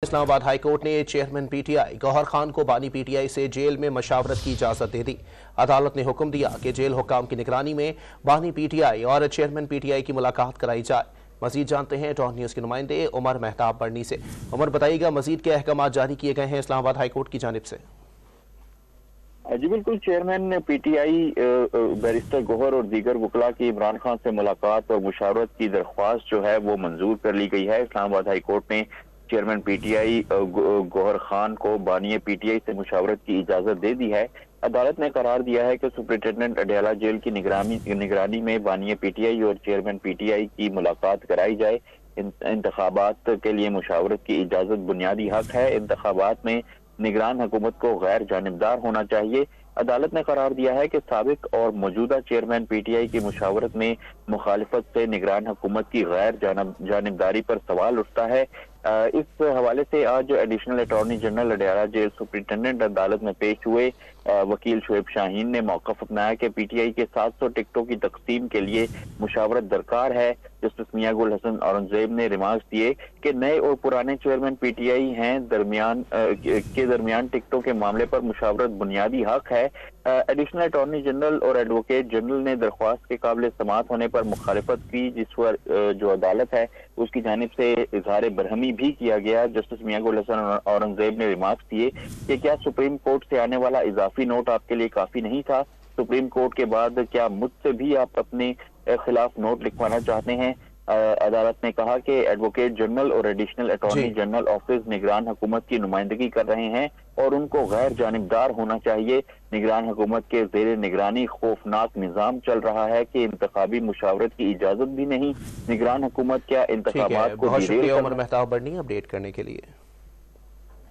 Islamabad high court ने chairman PTI Gauhar Khan को बानी पीटीआई से जेल में मशावरत की इजाजत दे दी। अदालत ने हुक्म दिया कि जेल हुक्काम की निगरानी में बानी पीटीआई और चेयरमैन पीटीआई की मुलाकात कराई जाए। मजीद जानते हैं टॉन न्यूज़ के नुमाइंदे उमर मेहताब बर्नी से। उमर, बताइएगा मजीद क्या अहकाम जारी किए गए हैं इस्लामाबाद हाई कोर्ट की जानिब से? जी बिल्कुल, चेयरमैन पीटीआई बैरिस्टर गौहर और दीगर वकला की इमरान खान से मुलाकात और मुशावरत की दरख्वास्त जो है वो मंजूर कर ली गई है। इस्लामाबाद हाई कोर्ट ने चेयरमैन पीटीआई गौहर खान को बानी पीटीआई से मुशावरत की इजाजत दे दी है। अदालत ने करार दिया है कि सुपरिटेंडेंट अडयाला जेल की निगरानी में बानी पीटीआई और चेयरमैन पीटीआई की मुलाकात कराई जाए। इंतखाबात के लिए मुशावरत की इजाजत बुनियादी हक है। इंतखाबात में निगरान हुकूमत को गैर जानिबदार होना चाहिए। अदालत ने करार दिया है कि साबिक और मौजूदा चेयरमैन पीटीआई की मुशावरत में मुखालिफत से निगरान हुकूमत की गैर जानिबदारी पर सवाल उठता है। इस हवाले से आज additional attorney general Adiala jail superintendent अदालत में पेश हुए वकील शुएब शाहीन ने मौक़िफ़ अपनाया कि पीटीआई के 700 टिकटों की तकसीम के लिए मुशावरत दरकार है। जस्टिस मियां गुल हसन औरंगजेब ने रिमार्क्स दिए कि नए और पुराने चेयरमैन पीटीआई हैं दरमियान टिकटों के मामले पर मुशावरत बुनियादी हक है। एडिशनल अटॉर्नी जनरल और एडवोकेट जनरल ने दरख्वास्त के काबिल समाअत होने पर मुखालिफत की, जिस पर जो अदालत है उसकी जानिब से इजहार बरहमी भी किया गया। जस्टिस मियां गुल हसन औरंगजेब ने रिमार्क्स दिए कि क्या सुप्रीम कोर्ट से आने वाला इजाफी नोट आपके लिए काफी नहीं था? सुप्रीम कोर्ट के बाद क्या मुझसे भी आप अपने खिलाफ नोट लिखवाना चाहते हैं? अदालत ने कहा कि एडवोकेट जनरल और एडिशनल अटॉर्नी जनरल ऑफिस निगरान हुकूमत की नुमाइंदगी कर रहे हैं और उनको गैर जानिबदार होना चाहिए। निगरान हुकूमत के ज़ेरे निगरानी खौफनाक निज़ाम चल रहा है कि इंतखाबी मुशावरत की इजाजत भी नहीं। निगरान हुकूमत क्या इंतखाबात को बहुत शुक्रिया उमर मेहताब बर्नी अपडेट करने के लिए।